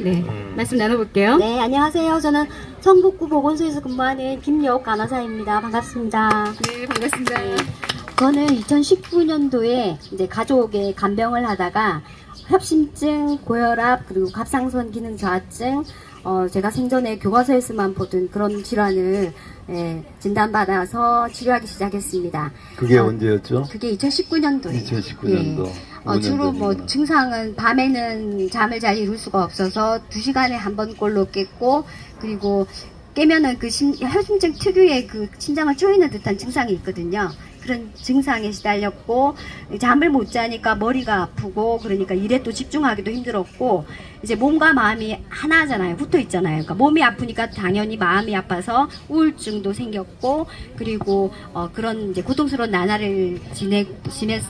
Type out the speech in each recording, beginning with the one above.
네, 말씀 나눠볼게요. 네, 안녕하세요. 저는 성북구 보건소에서 근무하는 김여옥 간호사입니다. 반갑습니다. 네, 반갑습니다. 저는 2019년도에 이제 가족의 간병을 하다가 협심증, 고혈압, 그리고 갑상선 기능 저하증, 제가 생전에 교과서에서만 보던 그런 질환을 진단받아서 치료하기 시작했습니다. 그게 언제였죠? 그게 2019년도에. 2019년도. 주로 뭐 증상은 밤에는 잠을 잘 이룰 수가 없어서 2시간에 한 번꼴로 깼고, 그리고 깨면은 그 혈심증 특유의 그 심장을 쪼이는 듯한 증상이 있거든요. 그런 증상에 시달렸고, 잠을 못 자니까 머리가 아프고, 그러니까 일에 또 집중하기도 힘들었고, 이제 몸과 마음이 하나잖아요. 붙어 있잖아요. 그러니까 몸이 아프니까 당연히 마음이 아파서 우울증도 생겼고, 그리고 그런 이제 고통스러운 나날을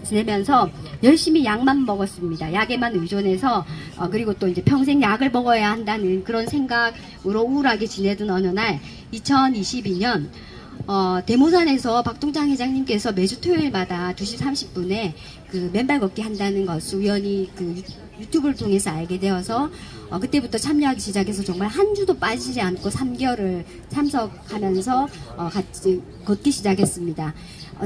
지내면서 열심히 약만 먹었습니다. 약에만 의존해서 그리고 또 이제 평생 약을 먹어야 한다는 그런 생각으로 우울하게 지내던 어느 날 2022년 대모산에서 박동장 회장님께서 매주 토요일마다 2시 30분에 그 맨발 걷기 한다는 것을 우연히 그 유튜브를 통해서 알게 되어서 그때부터 참여하기 시작해서 정말 한 주도 빠지지 않고 3개월을 참석하면서 같이 걷기 시작했습니다.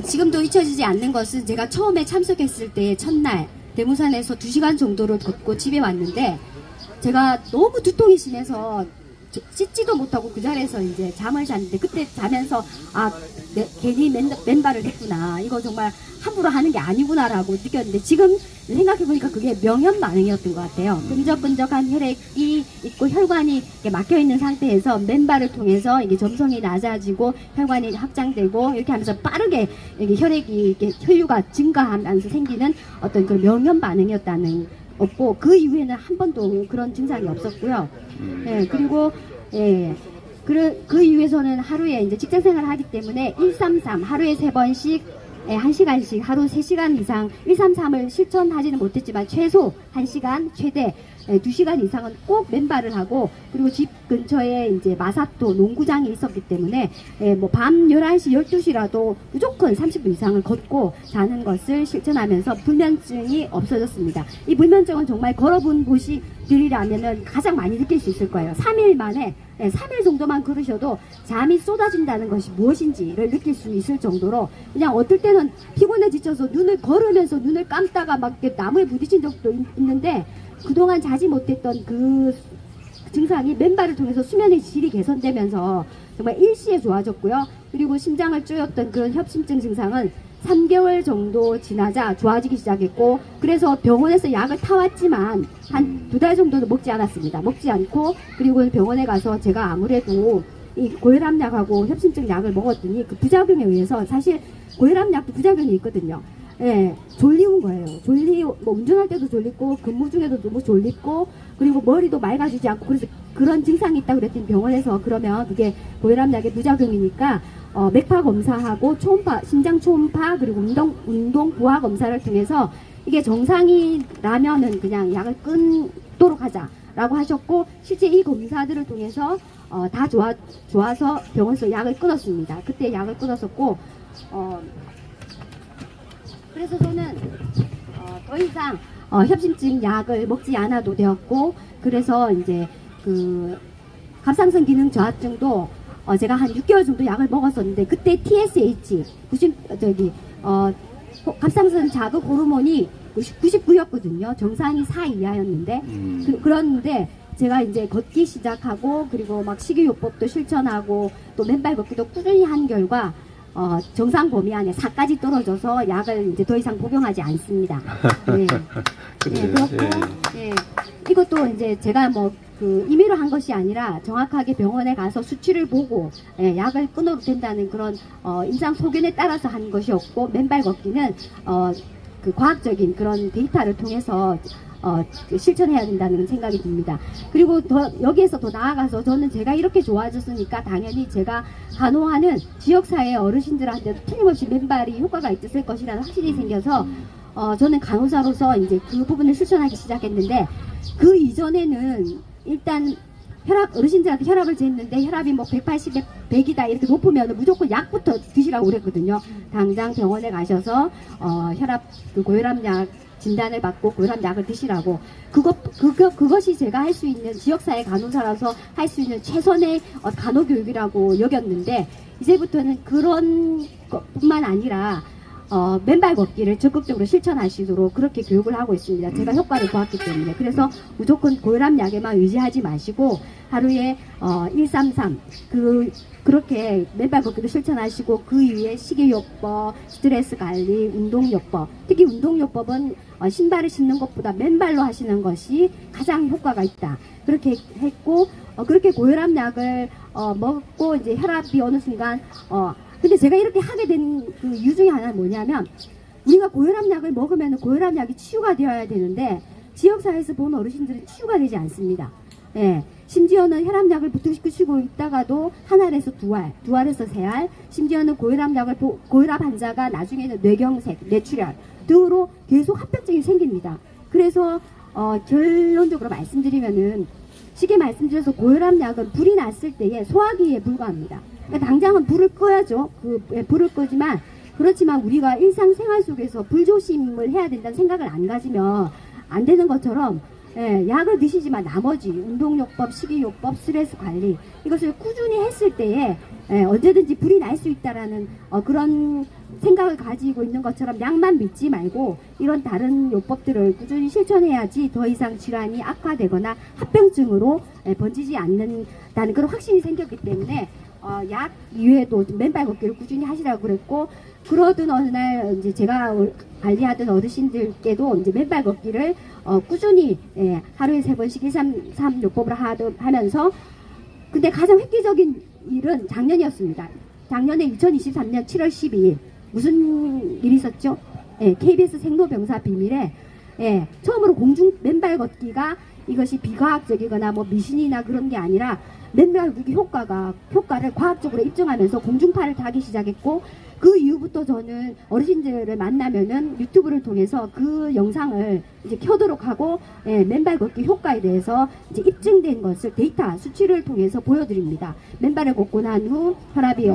지금도 잊혀지지 않는 것은 제가 처음에 참석했을 때 첫날 대모산에서 2시간 정도를 걷고 집에 왔는데 제가 너무 두통이 심해서 씻지도 못하고 그 자리에서 이제 잠을 잤는데, 그때 자면서 괜히 맨발을 했구나, 이거 정말 함부로 하는 게 아니구나라고 느꼈는데, 지금 생각해보니까 그게 명현 반응이었던 것 같아요. 끈적끈적한 혈액이 있고 혈관이 막혀있는 상태에서 맨발을 통해서 이게 점성이 낮아지고 혈관이 확장되고 이렇게 하면서 빠르게 이게 혈액이 이렇게 혈류가 증가하면서 생기는 어떤 그런 명현 반응이었다는 없고, 그 이후에는 한 번도 그런 증상이 없었고요. 그리고 그 이후에서는 하루에 이제 직장 생활을 하기 때문에 133 하루에 3번씩 1시간씩 하루 3시간 이상 133을 실천하지는 못했지만 최소 1시간, 최대 2시간 이상은 꼭 맨발을 하고, 그리고 집 근처에 이제 마사토 농구장이 있었기 때문에 뭐 밤 11시, 12시라도 무조건 30분 이상을 걷고 자는 것을 실천하면서 불면증이 없어졌습니다. 이 불면증은 정말 걸어본 곳이들이라면은 가장 많이 느낄 수 있을 거예요. 3일 만에 3일 정도만 걸으셔도 잠이 쏟아진다는 것이 무엇인지를 느낄 수 있을 정도로, 그냥 어떨 때는 피곤해 지쳐서 눈을 걸으면서 눈을 감다가 막 나무에 부딪힌 적도 있는데, 그동안 자지 못했던 그 증상이 맨발을 통해서 수면의 질이 개선되면서 정말 일시에 좋아졌고요. 그리고 심장을 쪼였던 그런 협심증 증상은 3개월 정도 지나자 좋아지기 시작했고, 그래서 병원에서 약을 타왔지만 한 2달 정도는 먹지 않았습니다. 먹지 않고, 그리고 병원에 가서 제가 아무래도 이 고혈압 약하고 협심증 약을 먹었더니 그 부작용에 의해서, 사실 고혈압 약도 부작용이 있거든요. 졸리운 거예요. 뭐 운전할 때도 졸리고 근무 중에도 너무 졸리고, 그리고 머리도 맑아지지 않고, 그래서 그런 증상이 있다고 그랬더니 병원에서 그러면 그게 고혈압 약의 부작용이니까 맥파 검사하고 심장 초음파 그리고 운동 부하 검사를 통해서 이게 정상이라면은 그냥 약을 끊도록 하자라고 하셨고, 실제 이 검사들을 통해서 다 좋아서 병원에서 약을 끊었습니다. 그때 약을 끊었었고, 그래서 저는 더 이상 협심증 약을 먹지 않아도 되었고, 그래서 이제 그 갑상선 기능 저하증도 제가 한 6개월 정도 약을 먹었었는데, 그때 TSH 갑상선 자극 호르몬이 99였거든요. 정상이 4 이하였는데 그런데 제가 이제 걷기 시작하고, 그리고 막 식이요법도 실천하고 또 맨발 걷기도 꾸준히 한 결과 정상 범위 안에 4까지 떨어져서 약을 이제 더 이상 복용하지 않습니다. 그렇고, 이것도 이제 제가 뭐 그 임의로 한 것이 아니라 정확하게 병원에 가서 수치를 보고 약을 끊어도 된다는 그런 임상 소견에 따라서 한 것이었고, 맨발 걷기는 그 과학적인 그런 데이터를 통해서 실천해야 된다는 생각이 듭니다. 그리고 여기에서 더 나아가서 저는 제가 이렇게 좋아졌으니까 당연히 제가 간호하는 지역사회 어르신들한테도 틀림없이 맨발이 효과가 있을 것이라는 확신이 생겨서 저는 간호사로서 이제 그 부분을 실천하기 시작했는데, 그 이전에는 일단 어르신들한테 혈압을 쟀는데 혈압이 뭐 180, 100이다 이렇게 높으면 무조건 약부터 드시라고 그랬거든요. 당장 병원에 가셔서 고혈압 약 진단을 받고 고혈압약을 드시라고. 그것이 제가 할 수 있는, 지역사회 간호사라서 할 수 있는 최선의 간호교육이라고 여겼는데, 이제부터는 그런 것뿐만 아니라 맨발 걷기를 적극적으로 실천하시도록 그렇게 교육을 하고 있습니다. 제가 효과를 보았기 때문에. 그래서 무조건 고혈압약에만 의지하지 마시고 하루에 133 그렇게 맨발 걷기를 실천하시고, 그 이후에 식이요법, 스트레스 관리, 운동요법, 특히 운동요법은 신발을 신는 것보다 맨발로 하시는 것이 가장 효과가 있다. 그렇게 했고, 그렇게 고혈압약을 먹고 이제 혈압이 어느 순간 근데 제가 이렇게 하게 된 그 이유 중에 하나는 뭐냐면, 우리가 고혈압약을 먹으면 고혈압약이 치유가 되어야 되는데 지역사회에서 보는 어르신들은 치유가 되지 않습니다. 예. 심지어는 혈압약을 부식시키고 있다가도 한 알에서 두 알, 두 알에서 세 알, 심지어는 고혈압 환자가 나중에는 뇌경색, 뇌출혈 등으로 계속 합병증이 생깁니다. 그래서 결론적으로 말씀드리면은, 쉽게 말씀드려서 고혈압약은 불이 났을 때에 소화기에 불과합니다. 그러니까 당장은 불을 꺼야죠. 불을 끄지만, 그렇지만 우리가 일상생활 속에서 불조심을 해야 된다는 생각을 안 가지면 안 되는 것처럼, 약을 드시지만 나머지 운동요법, 식이요법, 스트레스 관리, 이것을 꾸준히 했을 때에 언제든지 불이 날 수 있다라는 그런 생각을 가지고 있는 것처럼 약만 믿지 말고 이런 다른 요법들을 꾸준히 실천해야지 더 이상 질환이 악화되거나 합병증으로 번지지 않는다는 그런 확신이 생겼기 때문에 약 이외에도 맨발 걷기를 꾸준히 하시라고 그랬고, 그러던 어느 날 이제 제가 관리하던 어르신들께도 이제 맨발 걷기를 꾸준히 하루에 3번씩 133 요법을 하면서, 근데 가장 획기적인 일은 작년이었습니다. 작년에 2023년 7월 12일 무슨 일이 있었죠? KBS 생로병사 비밀에 처음으로 공중 맨발 걷기가 이것이 비과학적이거나 뭐 미신이나 그런 게 아니라 맨발 걷기 효과를 과학적으로 입증하면서 공중파를 타기 시작했고, 그 이후부터 저는 어르신들을 만나면은 유튜브를 통해서 그 영상을 이제 켜도록 하고, 맨발 걷기 효과에 대해서 이제 입증된 것을 데이터 수치를 통해서 보여드립니다. 맨발을 걷고 난 후 혈압이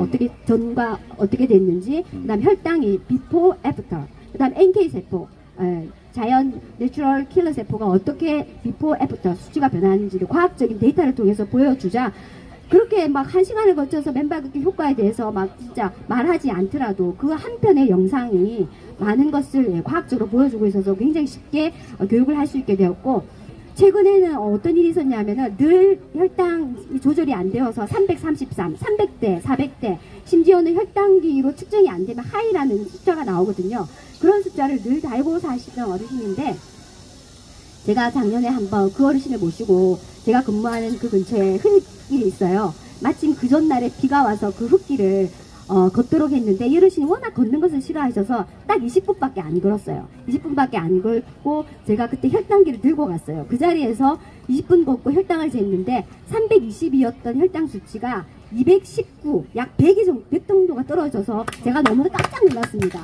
전과 어떻게 됐는지, 그다음 혈당이 비포 애프터, 그다음 NK 세포, 자연 내추럴 킬러 세포가 어떻게 비포 애프터 수치가 변하는지를 과학적인 데이터를 통해서 보여주자, 그렇게 막 1시간을 거쳐서 맨발 걷기 효과에 대해서 막 진짜 말하지 않더라도 그 한 편의 영상이 많은 것을 과학적으로 보여주고 있어서 굉장히 쉽게 교육을 할 수 있게 되었고, 최근에는 어떤 일이 있었냐면은 늘 혈당이 조절이 안 되어서 333, 300대, 400대, 심지어는 혈당기로 측정이 안 되면 하이라는 숫자가 나오거든요. 그런 숫자를 늘 달고 사시던 어르신인데, 제가 작년에 한번 그 어르신을 모시고 제가 근무하는 그 근처에 흙길이 있어요. 마침 그 전날에 비가 와서 그 흙길을 걷도록 했는데, 이 어르신이 워낙 걷는 것을 싫어하셔서 딱 20분밖에 안 걸었어요. 20분밖에 안 걷고 제가 그때 혈당기를 들고 갔어요. 그 자리에서 20분 걷고 혈당을 쟀는데 320이었던 혈당 수치가 219, 약 100 정도가 떨어져서 제가 너무 깜짝 놀랐습니다.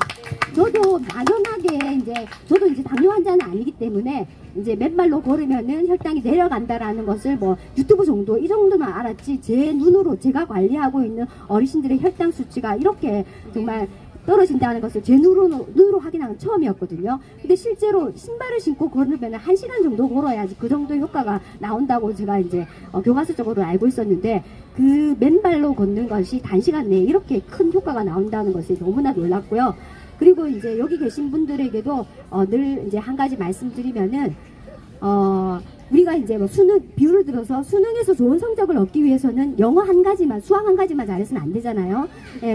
저도 막연하게 저도 이제 당뇨 환자는 아니기 때문에 이제 맨발로 걸으면은 혈당이 내려간다라는 것을 뭐 유튜브 정도 이 정도만 알았지, 제 눈으로 제가 관리하고 있는 어르신들의 혈당 수치가 이렇게 정말 떨어진다는 것을 제 눈으로 확인한 건 처음이었거든요. 근데 실제로 신발을 신고 걸으면 1시간 정도 걸어야지 그 정도의 효과가 나온다고 제가 이제 교과서적으로 알고 있었는데, 그 맨발로 걷는 것이 단시간 내에 이렇게 큰 효과가 나온다는 것에 너무나 놀랐고요. 그리고 이제 여기 계신 분들에게도 늘 이제 한 가지 말씀드리면은, 우리가 이제 뭐 비유를 들어서 수능에서 좋은 성적을 얻기 위해서는 영어 한 가지만, 수학 한 가지만 잘해서는 안 되잖아요.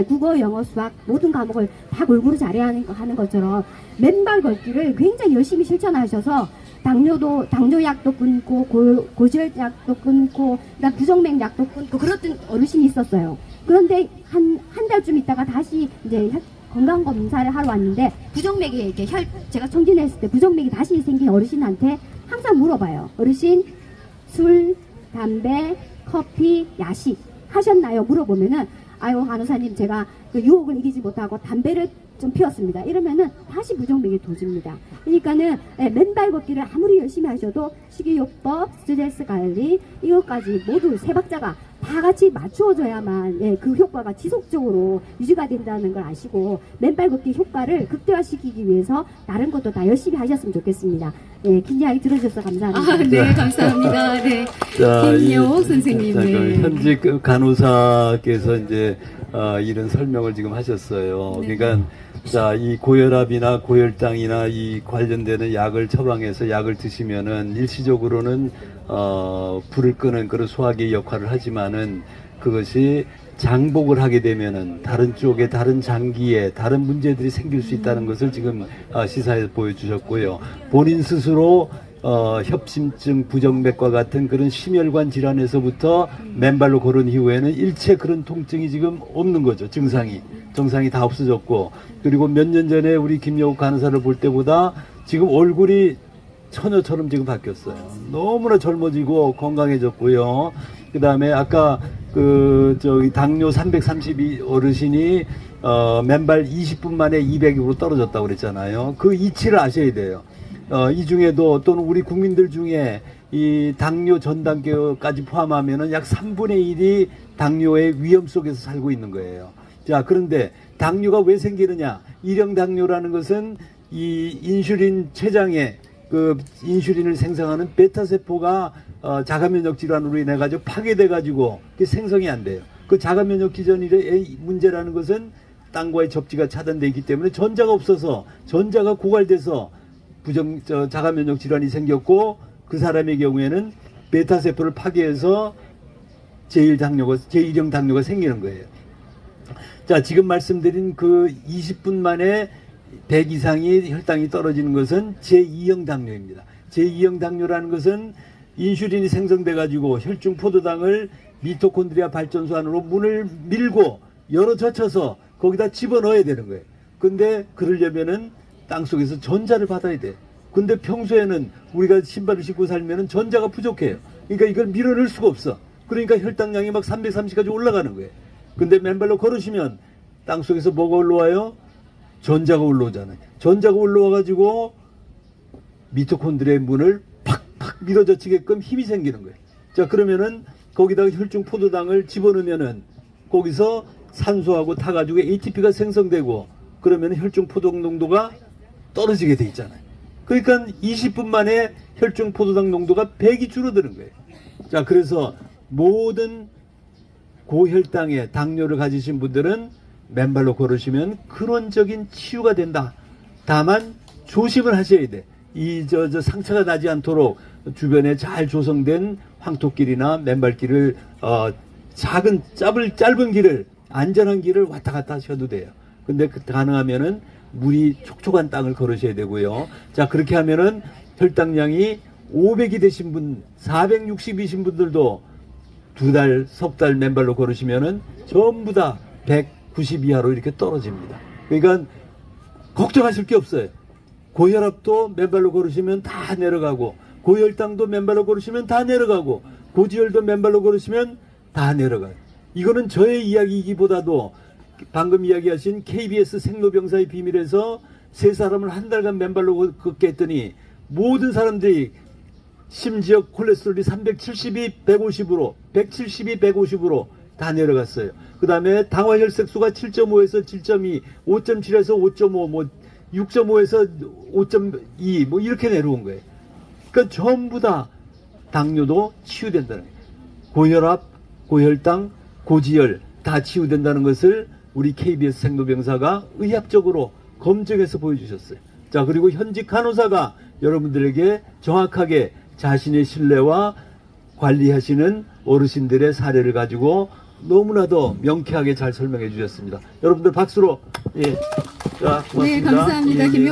국어, 영어, 수학 모든 과목을 다 골고루 잘해야 하는 것처럼 맨발 걷기를 굉장히 열심히 실천하셔서 당뇨약도 끊고 고지혈약도 끊고 그다음 부정맥약도 끊고 그랬던 어르신이 있었어요. 그런데 한 달쯤 있다가 다시 이제 건강검사를 하러 왔는데, 부정맥이 이렇게 제가 청진했을 때 부정맥이 다시 생긴 어르신한테 항상 물어봐요. 어르신, 술, 담배, 커피, 야식 하셨나요? 물어보면은, 아유, 간호사님, 제가 그 유혹을 이기지 못하고 담배를 좀 피웠습니다. 이러면은 다시 부정맥이 도집니다. 그러니까는 맨발 걷기를 아무리 열심히 하셔도 식이요법, 스트레스 관리, 이것까지 모두 세 박자가 다 다 같이 맞추어져야만 그 효과가 지속적으로 유지가 된다는 걸 아시고 맨발 걷기 효과를 극대화시키기 위해서 다른 것도 다 열심히 하셨으면 좋겠습니다. 긴 이야기 들어주셔서 감사합니다. 아, 네, 감사합니다. 네. 자, 김여옥 선생님. 네. 현직 간호사께서 이제 이런 설명을 지금 하셨어요. 네. 그러니까 자, 이 고혈압이나 고혈당이나 이 관련되는 약을 처방해서 약을 드시면은 일시적으로는 불을 끄는 그런 소화기 역할을 하지만은 그것이 장복을 하게 되면은 다른 쪽에 다른 장기에 다른 문제들이 생길 수 있다는 것을 지금 시사에 보여주셨고요. 본인 스스로 협심증, 부정맥과 같은 그런 심혈관 질환에서부터 맨발로 걸은 이후에는 일체 그런 통증이 지금 없는 거죠. 정상이 다 없어졌고, 그리고 몇 년 전에 우리 김여옥 간호사를 볼 때보다 지금 얼굴이 처녀처럼 지금 바뀌었어요. 너무나 젊어지고 건강해졌고요. 그 다음에 아까 당뇨 332 어르신이 맨발 20분 만에 200으로 떨어졌다고 그랬잖아요. 그 이치를 아셔야 돼요. 이 중에도 또는 우리 국민들 중에 이 당뇨 전 단계까지 포함하면은 약 3분의 1이 당뇨의 위험 속에서 살고 있는 거예요. 자, 그런데 당뇨가 왜 생기느냐? 일형 당뇨라는 것은 이 인슐린 췌장에 그 인슐린을 생성하는 베타 세포가 자가 면역 질환으로 인해 가지고 파괴돼 가지고 생성이 안 돼요. 그 자가 면역 기전의 문제라는 것은 땅과의 접지가 차단되어 있기 때문에 전자가 없어서 전자가 고갈돼서 자가 면역 질환이 생겼고, 그 사람의 경우에는 베타 세포를 파괴해서 제1형 당뇨가 생기는 거예요. 자, 지금 말씀드린 그 20분 만에 100 이상이 혈당이 떨어지는 것은 제2형 당뇨입니다. 제2형 당뇨라는 것은 인슐린이 생성돼 가지고 혈중 포도당을 미토콘드리아 발전소 안으로 문을 밀고 열어 젖혀서 거기다 집어넣어야 되는 거예요. 근데 그러려면은 땅속에서 전자를 받아야 돼. 근데 평소에는 우리가 신발을 신고 살면은 전자가 부족해요. 그러니까 이걸 밀어넣을 수가 없어. 그러니까 혈당량이 막 330까지 올라가는 거예요. 근데 맨발로 걸으시면 땅속에서 뭐가 올라와요? 전자가 올라오잖아요. 전자가 올라와가지고 미토콘드리아의 문을 팍팍 밀어젖히게끔 힘이 생기는 거예요. 자, 그러면은 거기다가 혈중 포도당을 집어넣으면은 거기서 산소하고 타가지고 ATP가 생성되고, 그러면 혈중 포도당 농도가 떨어지게 돼 있잖아요. 그러니까 20분 만에 혈중 포도당 농도가 100이 줄어드는 거예요. 자, 그래서 모든 고혈당에 당뇨를 가지신 분들은 맨발로 걸으시면 근원적인 치유가 된다. 다만 조심을 하셔야 돼. 상처가 나지 않도록 주변에 잘 조성된 황토길이나 맨발길을 짧은 길을, 안전한 길을 왔다 갔다 하셔도 돼요. 근데 가능하면은 물이 촉촉한 땅을 걸으셔야 되고요. 자, 그렇게 하면은 혈당량이 500이 되신 분, 460이신 분들도 2달, 석 달 맨발로 걸으시면은 전부 다 190 이하로 이렇게 떨어집니다. 그러니까 걱정하실 게 없어요. 고혈압도 맨발로 걸으시면 다 내려가고, 고혈당도 맨발로 걸으시면 다 내려가고, 고지혈도 맨발로 걸으시면 다 내려가요. 이거는 저의 이야기이기보다도 방금 이야기하신 KBS 생로병사의 비밀에서 세 사람을 한 달간 맨발로 걷게 했더니 모든 사람들이 심지어 콜레스테롤이 370이 150으로, 170이 150으로 다 내려갔어요. 그 다음에 당화혈색소가 7.5에서 7.2, 5.7에서 5.5, 6.5에서 5.2 이렇게 내려온 거예요. 그러니까 전부 다 당뇨도 치유된다는 거예요. 고혈압, 고혈당, 고지혈 다 치유된다는 것을 우리 KBS 생로병사가 의학적으로 검증해서 보여주셨어요. 자, 그리고 현직 간호사가 여러분들에게 정확하게 자신의 신뢰와 관리하시는 어르신들의 사례를 가지고 너무나도 명쾌하게 잘 설명해 주셨습니다. 여러분들 박수로, 자, 고맙습니다. 네, 감사합니다. 예, 예.